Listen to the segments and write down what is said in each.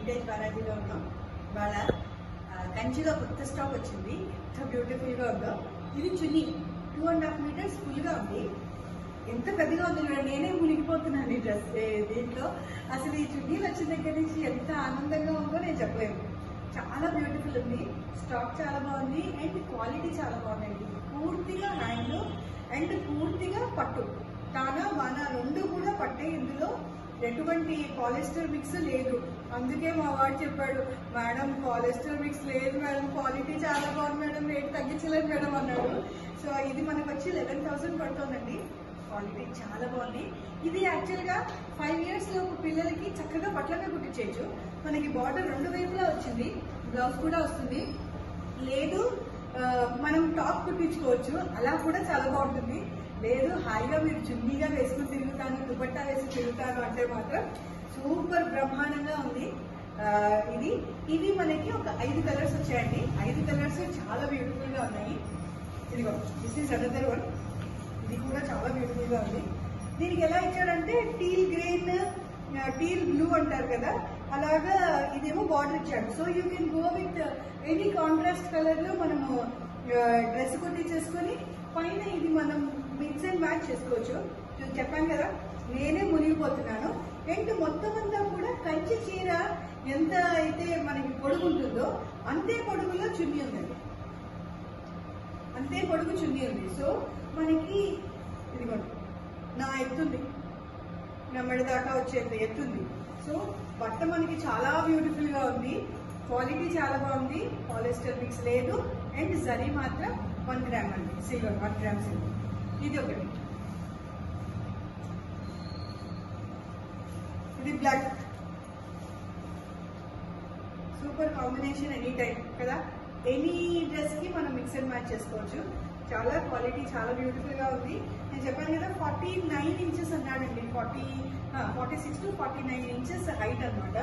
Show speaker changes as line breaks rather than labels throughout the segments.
Vintage బాలాజీలో ఉన్నాం. ఇవాళ కంచిలో కొత్త స్టాక్ వచ్చింది. ఎంత బ్యూటిఫుల్గా ఉందో. ఇది చున్నీ 2.5 meters ఫుల్గా ఉంది. ఎంత పెద్దగా ఉంది చూడండి. నేనే మునిగిపోతున్నాను ఈ డ్రెస్ దీంట్లో. అసలు ఈ చున్నీలు వచ్చిన దగ్గర నుంచి ఎంత ఆనందంగా ఉందో నేను చెప్పలేను. చాలా బ్యూటిఫుల్ ఉంది. స్టాక్ చాలా బాగుంది అండ్ క్వాలిటీ చాలా బాగుందండి. పూర్తిగా హ్యాండ్ అండ్ పూర్తిగా పట్టు. తానా వానా రెండు కూడా పట్టే. ఇందులో ఎటువంటి పాలిస్టర్ మిక్స్ లేదు. అందుకే మా వాడు చెప్పాడు, మేడం పాలిస్టర్ మిక్స్ లేదు మేడం, క్వాలిటీ చాలా బాగుంది మేడం, రేట్ తగ్గించలేదు మేడం అన్నాడు. సో ఇది మనకు వచ్చి 11,000 పడుతుందండి. క్వాలిటీ చాలా బాగుంది. ఇది యాక్చువల్గా 5 years లోపు పిల్లలకి చక్కగా పట్లగా కుట్టించేయచ్చు. మనకి బార్డర్ రెండు వైపులా వచ్చింది. బ్లౌజ్ కూడా వస్తుంది. లేదు మనం టాప్ కుట్టించుకోవచ్చు, అలా కూడా చాలా బాగుంటుంది. లేదు హాయిగా మీరు చున్నీగా వేసుకుని తిరుగుతాను, దుపట్టా వేసి తిరుగుతాను అంటే మాత్రం సూపర్ బ్రహ్మాండంగా ఉంది. ఇది మనకి ఒక 5 కలర్స్ వచ్చాయండి. 5 కలర్స్ చాలా బ్యూటిఫుల్ గా ఉన్నాయి. ఇదిగో దిస్ ఈస్ అనదర్ వన్. ఇది కూడా చాలా బ్యూటిఫుల్ గా ఉంది. దీనికి ఎలా ఇచ్చాడంటే టీల్ గ్రీన్, టీల్ బ్లూ అంటారు కదా, అలాగా ఇదేమో బార్డర్ ఇచ్చాడు. So you can go with any contrast colour లో మనము డ్రెస్ కొట్టించేసుకొని పైన ఇది మనం మిక్స్ అండ్ మ్యాచ్ చేసుకోవచ్చు. చెప్పాను కదా, నేనే మునిగిపోతున్నాను. అండ్ మొత్తం అంతా కూడా కంచి చీర ఎంత అయితే మనకి పొడుగు ఉంటుందో అంతే పొడుగులో చున్నీ ఉందండి. అంతే పొడుగు చున్నీ ఉంది. సో మనకి ఇదిగోండి నా ఎత్తుంది, నా మెడ దాకా వచ్చేంత ఎత్తుంది. సో బట్ట మనకి చాలా బ్యూటిఫుల్ గా ఉంది. క్వాలిటీ చాలా బాగుంది. పాలిస్టర్ మిక్స్ లేదు. అండ్ జరీ మాత్రం 1 gram అండి, సిల్వర్ 1 gram సిల్వర్. ఇది ఒకటి. ఇది black. Super combination any time కదా. ఎనీ డ్రెస్ కి మనం మిక్స్ అండ్ మ్యాచ్ చేసుకోవచ్చు. చాలా క్వాలిటీ చాలా బ్యూటిఫుల్ గా ఉంది. నేను చెప్పాను కదా 49 inches అన్నాడండి. 46 to 49 inches హైట్ అనమాట.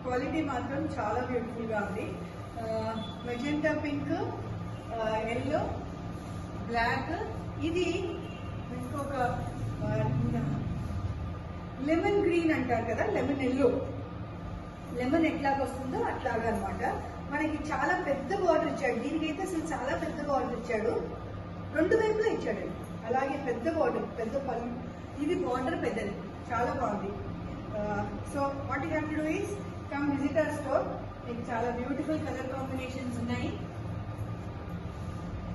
క్వాలిటీ మాత్రం చాలా బ్యూటిఫుల్ గా ఉంది. Magenta pink, yellow, black. ఇది ఇంకొక లెమన్ గ్రీన్ అంటారు కదా, లెమన్ ఎల్లో. లెమన్ ఎట్లాగ వస్తుందో అట్లాగా అనమాట. మనకి చాలా పెద్ద బార్డర్ ఇచ్చాడు. దీనికైతే అసలు చాలా పెద్ద బార్డర్ ఇచ్చాడు. రెండు వైపులా ఇచ్చాడు. అలాగే పెద్ద బార్డర్, పెద్ద పళ్ళు. ఇది బార్డర్ పెద్దది, చాలా బాగుంది. So what you have to do is come visit our store. మీకు చాలా బ్యూటిఫుల్ కలర్ కాంబినేషన్స్ ఉన్నాయి.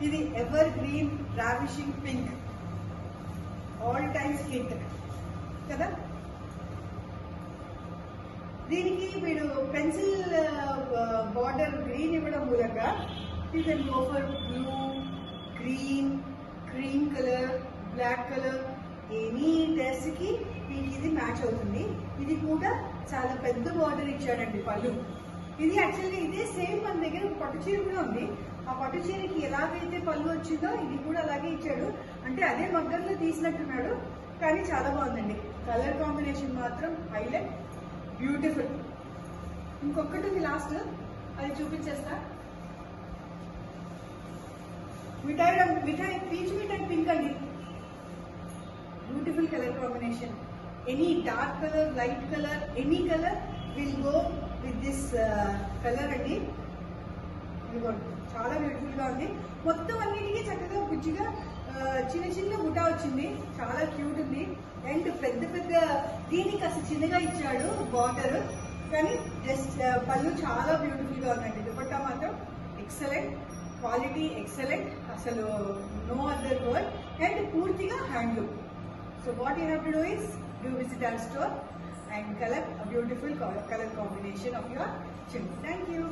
ఇది evergreen ravishing pink, all times hit కదా. దీనికి మీరు పెన్సిల్ బార్డర్ గ్రీన్ ఇవ్వడం మూలంగా you can go for blue, green, cream colour, black colour. Any dress కి మీకు ఇది మ్యాచ్ అవుతుంది. ఇది కూడా చాలా పెద్ద బార్డర్ ఇచ్చాడండి పళ్ళు. ఇది యాక్చువల్గా ఇదే సేమ్ మన దగ్గర పట్టు చీర కూడా ఉంది. ఆ పట్టు చీరకి ఎలాగైతే పళ్ళు వచ్చిందో ఇది కూడా అలాగే ఇచ్చాడు. అంటే అదే మగ్గంలో తీసినట్టున్నాడు, కానీ చాలా బాగుందండి. కలర్ కాంబినేషన్ మాత్రం హైలైట్, బ్యూటిఫుల్. ఇంకొకటి ఉంది లాస్ట్, అది చూపించేస్తా. మిఠాయి పీచ్ మిఠాయి పింక్ అండి. Beautiful colour combination. Any dark colour, light colour, any colour will go with this colour అండి. చాలా బ్యూటిఫుల్ గా ఉంది. మొత్తం అన్నిటికీ చక్కగా బుజ్జిగా చిన్న చిన్న బుటా వచ్చింది. చాలా క్యూట్ ఉంది. అండ్ పెద్ద పెద్ద దీనికి అసలు చిన్నగా ఇచ్చాడు బార్డర్, కానీ జస్ట్ పళ్ళు చాలా బ్యూటిఫుల్ గా ఉందండి. దుపట్టా మాత్రం ఎక్సలెంట్, క్వాలిటీ ఎక్సలెంట్, అసలు నో అదర్ వర్డ్. అండ్ పూర్తిగా handloom. So what you have to do is do visit our store and collect a beautiful color combination of your chimney. Thank you.